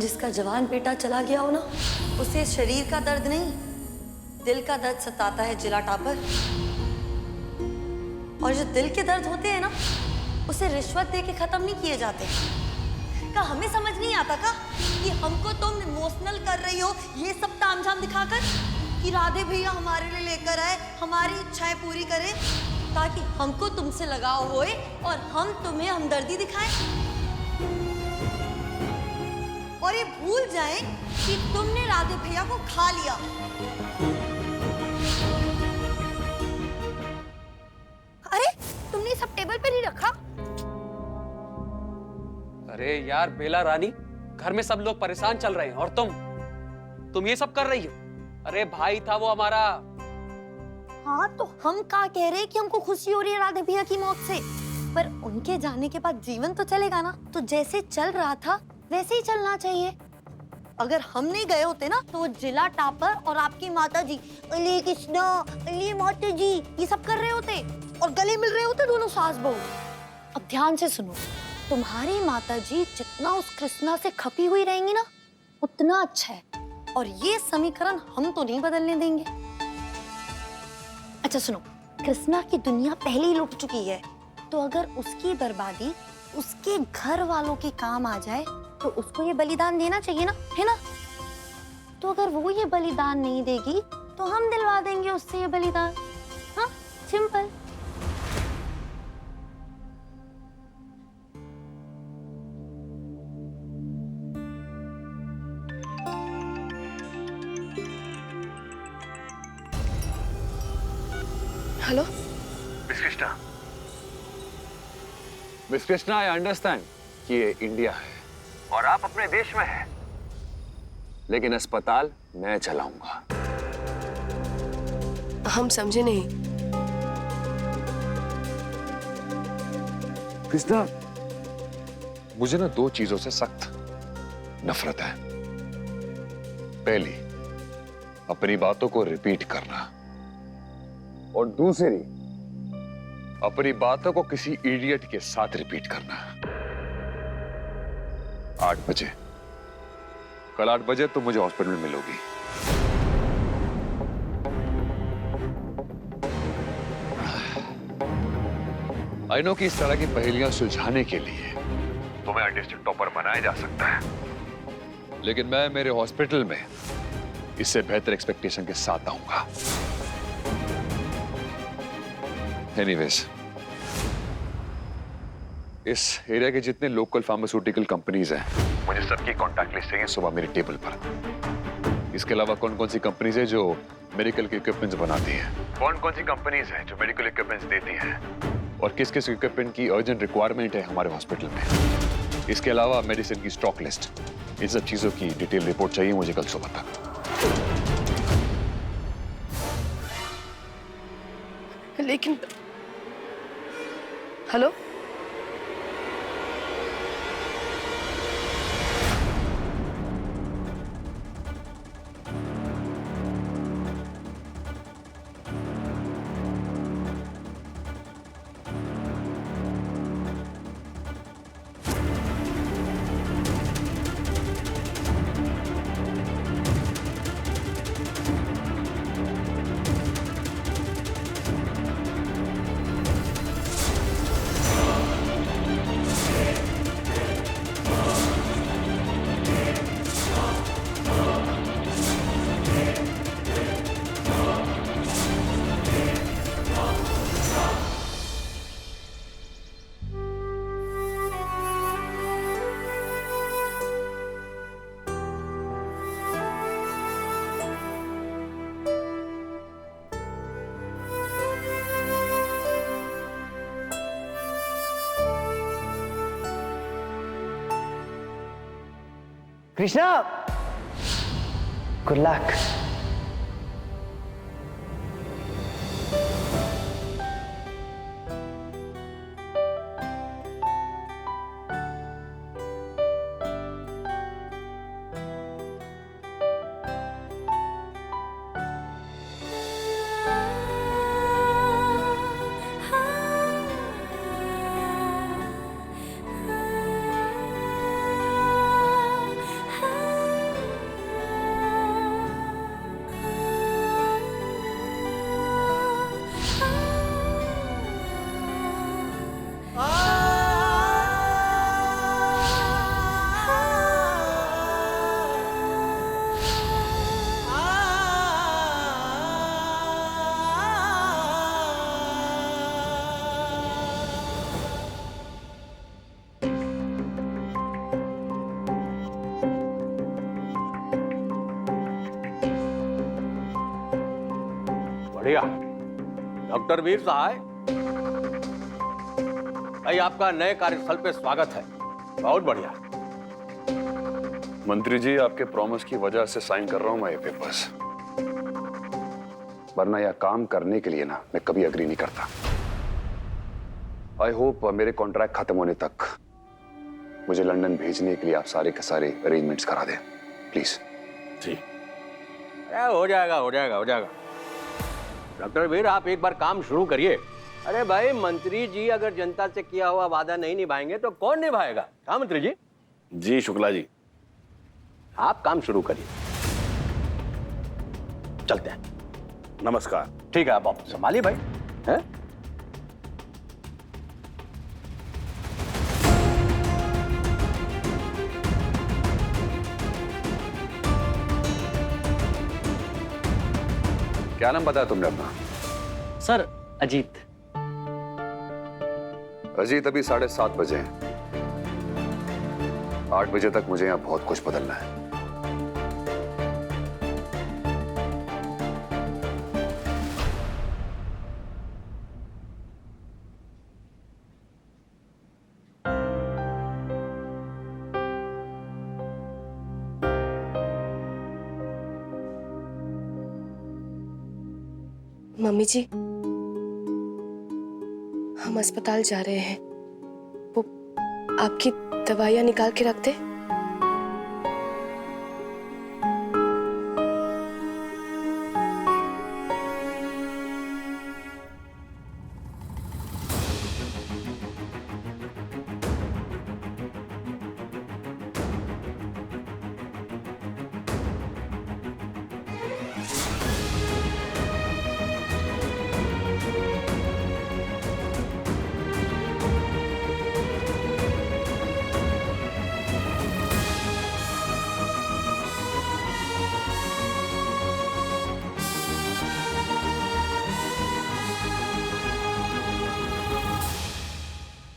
जिसका जवान बेटा चला गया हो ना, उसे शरीर का दर्द नहीं, दिल का दर्द सताता है जिला टापर। और जो दिल के दर्द होते हैं ना, उसे रिश्वत दे के खत्म नहीं किए जाते। का हमें समझ नहीं आता का कि हमको तुम इमोशनल कर रही हो ये सब तामझाम दिखाकर, कि राधे भैया हमारे लिए लेकर आए, हमारी इच्छाएं पूरी करें, ताकि हमको तुमसे लगाव होए और हम तुम्हें हमदर्दी दिखाएं, और ये भूल जाएं कि तुमने राधे भैया को खा लिया। अरे तुमने सब टेबल पर ही रखा। अरे यार बेला रानी, घर में सब लोग परेशान चल रहे हैं और तुम ये सब कर रही हो। अरे भाई था वो हमारा। हाँ तो हम क्या कह रहे हैं कि हमको खुशी हो रही है राधे भैया की मौत से, पर उनके जाने के बाद जीवन तो चलेगा ना, तो जैसे चल रहा था वैसे ही चलना चाहिए। अगर हम नहीं गए होते ना तो वो जिला टापर और आपकी माता जी अली कृष्णा अली माता जी ये सब कर रहे होते और गले मिल रहे होते दोनों सास बहू। अब ध्यान से सुनो, तुम्हारी माता जी जितना उस कृष्णा से खपी हुई रहेंगी ना उतना अच्छा है, और ये समीकरण हम तो नहीं बदलने देंगे। अच्छा सुनो, कृष्णा की दुनिया पहले ही लुट चुकी है, तो अगर उसकी बर्बादी उसके घर वालों के काम आ जाए तो उसको ये बलिदान देना चाहिए ना, है ना? तो अगर वो ये बलिदान नहीं देगी तो हम दिलवा देंगे उससे ये बलिदान। हाँ, simple. Hello miss Krishna, miss Krishna, I understand कि ये इंडिया है और आप अपने देश में हैं, लेकिन अस्पताल मैं चलाऊंगा। हम समझे नहीं। कृष्णा, मुझे ना दो चीजों से सख्त नफरत है। पहली, अपनी बातों को रिपीट करना, और दूसरी, अपनी बातों को किसी इडियट के साथ रिपीट करना। 8 बजे, कल 8 बजे तुम मुझे हॉस्पिटल में मिलोगी। आई नो कि इस तरह की पहेलियां सुलझाने के लिए तुम्हें डिस्ट्रिक्ट टॉपर बनाया जा सकता है, लेकिन मैं मेरे हॉस्पिटल में इससे बेहतर एक्सपेक्टेशन के साथ आऊंगा। एनीवेज, इस एरिया के जितने लोकल फार्मास्यूटिकल कंपनीज हैं, मुझे सबकी कॉन्टैक्ट लिस्ट चाहिए सुबह मेरी टेबल पर। इसके अलावा कौन कौन सी कंपनीज है जो मेडिकल के इक्विपमेंट्स बनाती हैं, कौन कौन सी कंपनीज हैं जो मेडिकल इक्विपमेंट्स देती हैं, और किस किस इक्विपमेंट की अर्जेंट रिक्वायरमेंट है हमारे हॉस्पिटल में। इसके अलावा मेडिसिन की स्टॉक लिस्ट, इन सब चीजों की डिटेल रिपोर्ट चाहिए मुझे कल सुबह तक। लेकिन हेलो, कृष्णा, गुड लक। बढ़िया। डॉक्टर वीर सहाय, भाई आपका नए कार्यस्थल पे स्वागत है। बहुत बढ़िया। मंत्री जी, आपके प्रॉमिस की वजह से साइन कर रहा हूं मैं ये पेपर्स, वरना यह काम करने के लिए ना मैं कभी अग्री नहीं करता। आई होप मेरे कॉन्ट्रैक्ट खत्म होने तक मुझे लंदन भेजने के लिए आप सारे के सारे अरेंजमेंट्स करा दें प्लीज। जी हो जाएगा, हो जाएगा, हो जाएगा। डॉक्टर वीर, आप एक बार काम शुरू करिए। अरे भाई, मंत्री जी अगर जनता से किया हुआ वादा नहीं निभाएंगे तो कौन निभाएगा? हाँ मंत्री जी। जी शुक्ला जी, आप काम शुरू करिए। चलते हैं। नमस्कार। ठीक है, आप संभालिए भाई। हैं? क्या नाम बताया तुमने अपना? सर अजीत। अजीत, अभी 7:30 बजे हैं। 8 बजे तक मुझे यहाँ बहुत कुछ बदलना है। मम्मी जी, हम अस्पताल जा रहे हैं। वो आपकी दवाइयाँ निकाल के रख दे।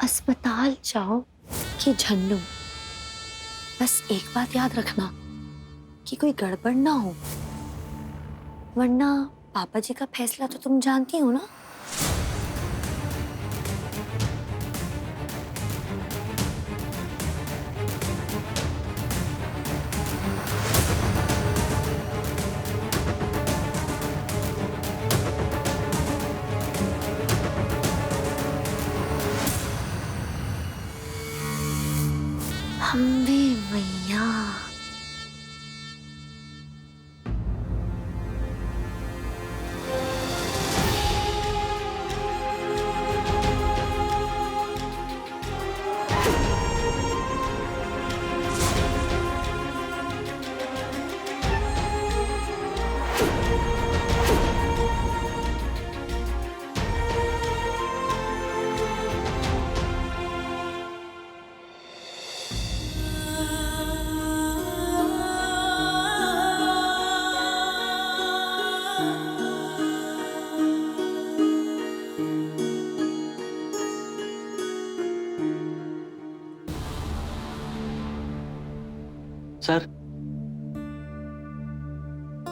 अस्पताल जाओ कि झन्नू, बस एक बात याद रखना कि कोई गड़बड़ ना हो, वरना पापा जी का फैसला तो तुम जानती हो ना। अम्बे मैया,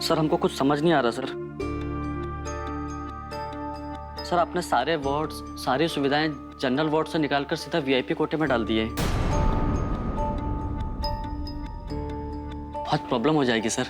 सर हमको कुछ समझ नहीं आ रहा सर। सर आपने सारे वार्ड्स, सारी सुविधाएं जनरल वार्ड से निकालकर सीधा वीआईपी कोटे में डाल दिए। बहुत प्रॉब्लम हो जाएगी सर।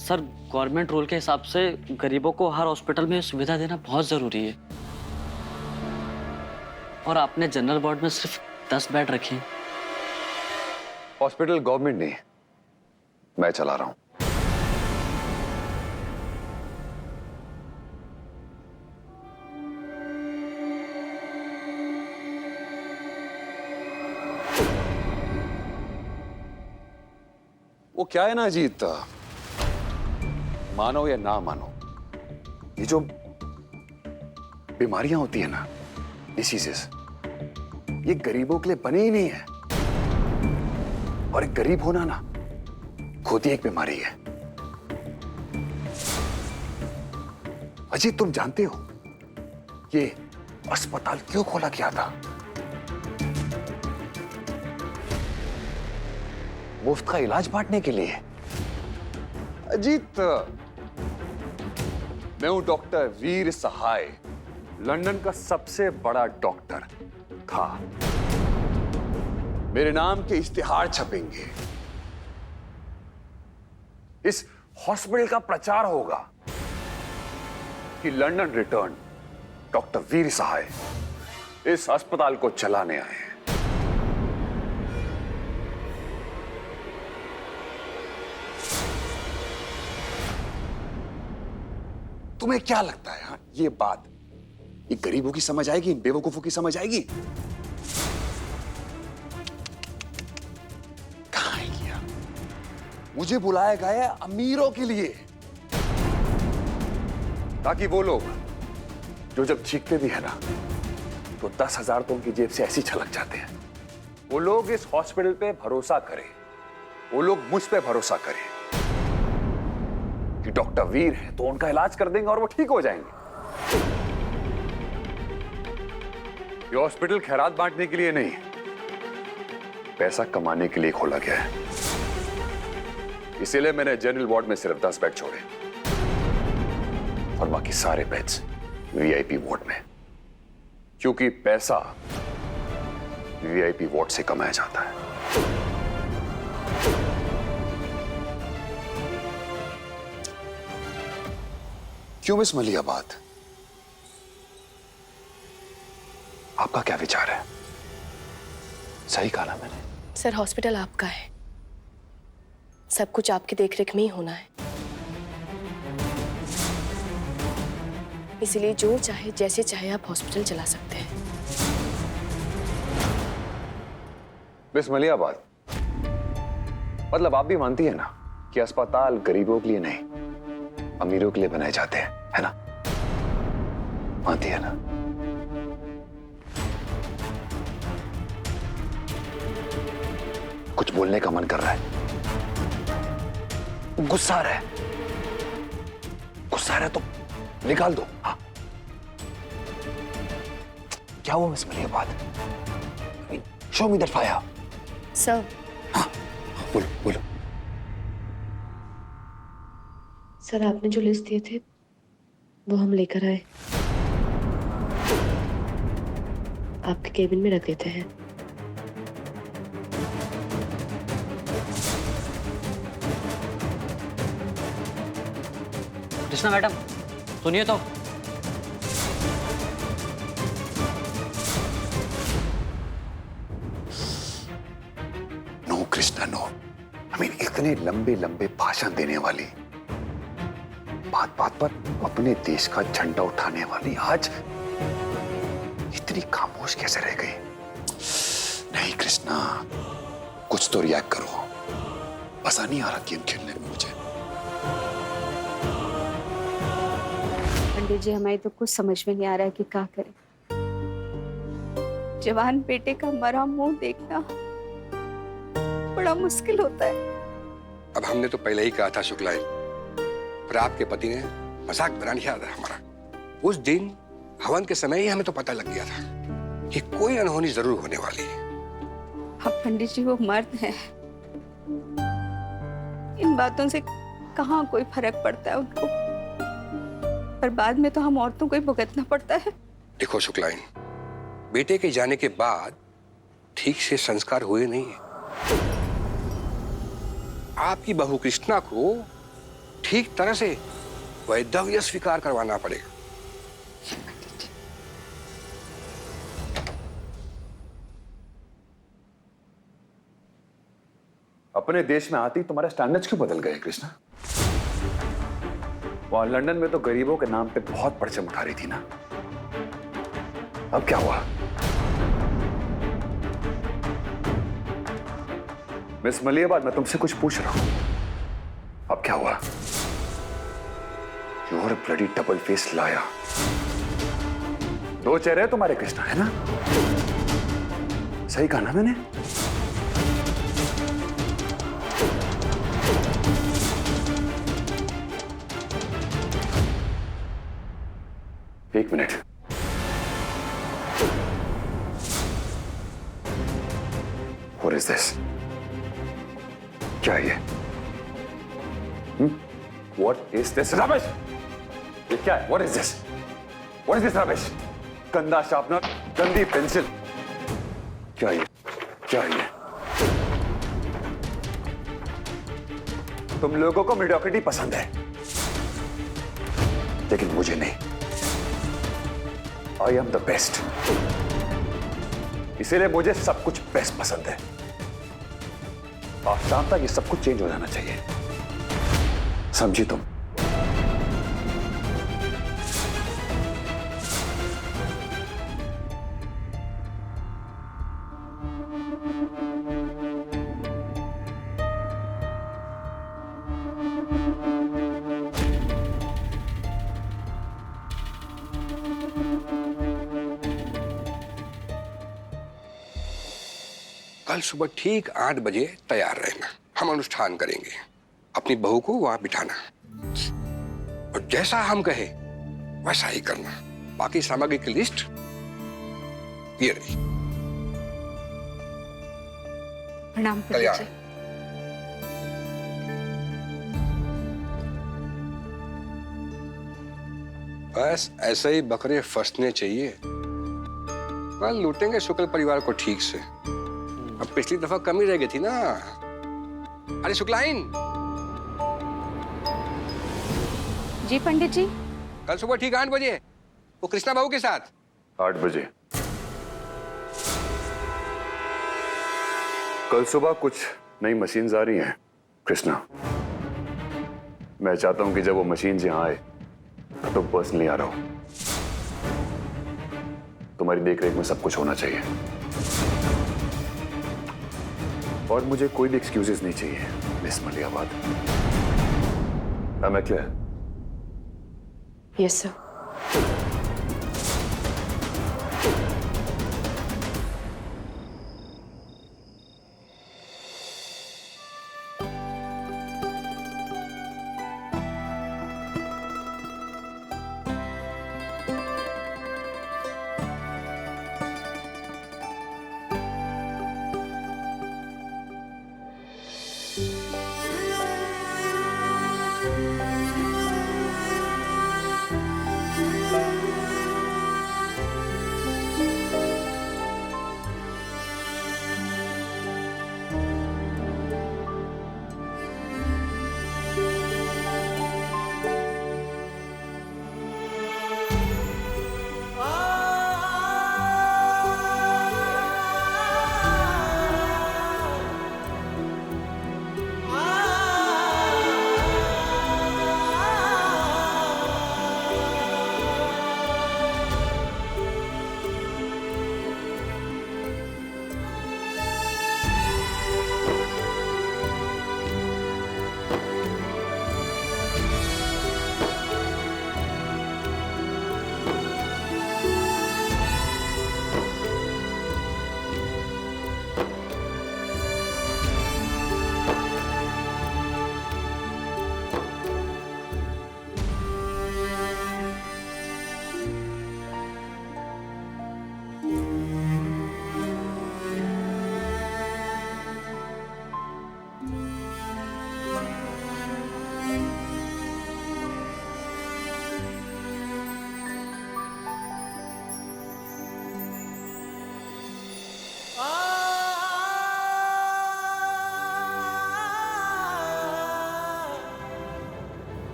सर गवर्नमेंट रूल के हिसाब से गरीबों को हर हॉस्पिटल में सुविधा देना बहुत जरूरी है, और आपने जनरल वार्ड में सिर्फ 10 बेड रखे। हॉस्पिटल गवर्नमेंट नहीं, मैं चला रहा हूं। वो क्या है ना अजीत, मानो या ना मानो, ये जो बीमारियां होती है ना, डिसीजेस, ये गरीबों के लिए बने ही नहीं है। और एक गरीब होना ना खुद ही एक बीमारी है। अजीत, तुम जानते हो ये अस्पताल क्यों खोला गया था? मुफ्त का इलाज बांटने के लिए। अजीत, मैं हूं डॉक्टर वीर सहाय, लंदन का सबसे बड़ा डॉक्टर था। मेरे नाम के इश्तिहार छपेंगे, इस हॉस्पिटल का प्रचार होगा कि लंदन रिटर्न डॉक्टर वीर सहाय इस अस्पताल को चलाने आए हैं। तुम्हें क्या लगता है हाँ, ये बात ये गरीबों की समझ आएगी, इन बेवकूफों की समझ आएगी? कहां आएगी यार? मुझे बुलाया गया है अमीरों के लिए, ताकि वो लोग जो जब चीखते भी है ना तो 10,000 तो उनकी जेब से ऐसी छलक जाते हैं। वो लोग इस हॉस्पिटल पे भरोसा करें, वो लोग मुझ पे भरोसा करें कि डॉक्टर वीर है तो उनका इलाज कर देंगे और वो ठीक हो जाएंगे। ये हॉस्पिटल खैरात बांटने के लिए नहीं, पैसा कमाने के लिए खोला गया है। इसीलिए मैंने जनरल वार्ड में सिर्फ 10 बेड छोड़े और बाकी सारे बेड्स वीआईपी वार्ड में, क्योंकि पैसा वीआईपी वार्ड से कमाया जाता है। क्यों मिस मलियाबाद, आपका क्या विचार है? सही कहा ना मैंने? सर, हॉस्पिटल आपका है, सब कुछ आपकी देखरेख में ही होना है, इसलिए जो चाहे जैसे चाहे आप हॉस्पिटल चला सकते हैं। मिस मलियाबाद, मतलब आप भी मानती है ना कि अस्पताल गरीबों के लिए नहीं, अमीरों के लिए बनाए जाते हैं, है ना? मानती है ना? कुछ बोलने का मन कर रहा है, गुस्सा आ रहा है, गुस्सा आ रहा है तो निकाल दो। हाँ, क्या हुआ miss Malihabad? Show me that fire. Sir, हाँ, बोलो बोलो। सर, आपने जो लिस्ट दिए थे वो हम लेकर आए, आपके केबिन में रख देते हैं। कृष्णा मैडम, सुनिए तो। नो कृष्णा नो, इतने लंबे लंबे भाषण देने वाली, बात बात पर अपने देश का झंडा उठाने वाली आज इतनी खामोश कैसे रह गई? नहीं कृष्णा, कुछ तो रिएक्ट करो। मजा नहीं आ रहा गेम खेलने में मुझे। पंडित जी, हमें तो कुछ समझ में नहीं आ रहा है कि क्या करें। जवान बेटे का मरा मुंह देखना बड़ा मुश्किल होता है। अब हमने तो पहले ही कहा था शुक्ला, पर आपके पति ने मजाक बना लिया था हमारा। उस दिन हवन के समय ही हमें तो पता लग गया था कि कोई अनहोनी जरूर होने वाली है। अब पंडित जी, वो मर्द हैं, इन बातों से कहाँ कोई फर्क पड़ता है उनको, पर बाद में तो हम औरतों को ही भुगतना पड़ता है। देखो शुक्लाइन, बेटे के जाने के बाद ठीक से संस्कार हुए नहीं है। आपकी बहू कृष्णा को ठीक तरह से वैधव्य स्वीकार करवाना पड़ेगा। अपने देश में आती तुम्हारे स्टैंडर्ड्स क्यों बदल गए कृष्णा? वहां लंदन में तो गरीबों के नाम पे बहुत परचम उठा रही थी ना, अब क्या हुआ? मिस मलियाबाद, मैं तुमसे कुछ पूछ रहा हूं, अब क्या हुआ? You're a bloody double face liar. दो चेहरे हैं तुम्हारे कृष्णा, है ना? सही कहा ना मैंने? एक मिनट, What is this? क्या है ये? What is this? रमेश, ये क्या है? What is this? What is this rubbish? गंदा शार्पनर, गंदी पेंसिल। क्या ये? क्या ये? तुम लोगों को मेडियोक्रिटी पसंद है, लेकिन मुझे नहीं। I am the best। इसीलिए मुझे सब कुछ बेस्ट पसंद है। आज शाम तक ये सब कुछ चेंज हो जाना चाहिए, समझी तुम? कल सुबह ठीक 8 बजे तैयार रहना। हम अनुष्ठान करेंगे। अपनी बहू को वहां बिठाना और जैसा हम कहे वैसा ही करना। बाकी सामग्री की लिस्ट ये रही। प्रणाम कल्याण। पंडित जी। बस ऐसे ही बकरे फंसने चाहिए। कल लूटेंगे शुक्ल परिवार को ठीक से। अब पिछली दफा कमी रह गई थी ना। अरे शुक्लाइन, जी पंडित जी। कल सुबह ठीक 8 बजे वो कृष्णा बहू के साथ। 8 बजे। कल सुबह कुछ नई मशीन्स आ रही हैं कृष्णा। मैं चाहता हूं कि जब वो मशीन्स यहां आए तो पर्सनली आ रहा हूं। तुम्हारी देखरेख में सब कुछ होना चाहिए और मुझे कोई भी एक्सक्यूजेस नहीं चाहिए miss Malihabad. Am I clear? Yes sir.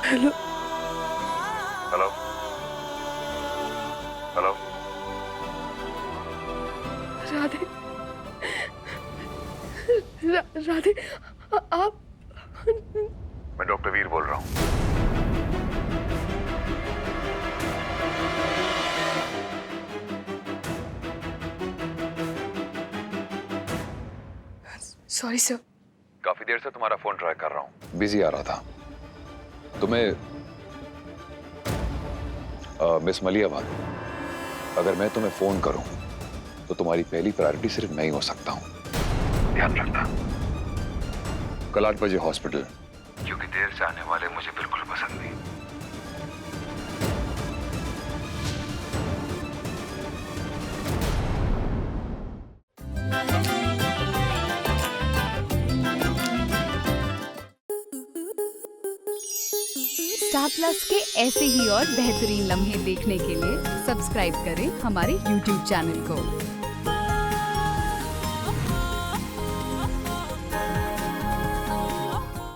Hello hello hello. Radhe. Radhe आप। मैं डॉक्टर वीर बोल रहा हूँ। Sorry sir. काफी देर से तुम्हारा फोन ट्राई कर रहा हूँ, बिजी आ रहा था। तुम्हें मिस मलियाबाद, अगर मैं तुम्हें फोन करूं तो तुम्हारी पहली प्रायोरिटी सिर्फ मैं ही हो सकता हूं। ध्यान रखना। कल 8 बजे हॉस्पिटल, क्योंकि देर से आने वाले मुझे बिल्कुल पसंद नहीं। स्टार प्लस के ऐसे ही और बेहतरीन लम्हे देखने के लिए सब्सक्राइब करें हमारे YouTube चैनल को।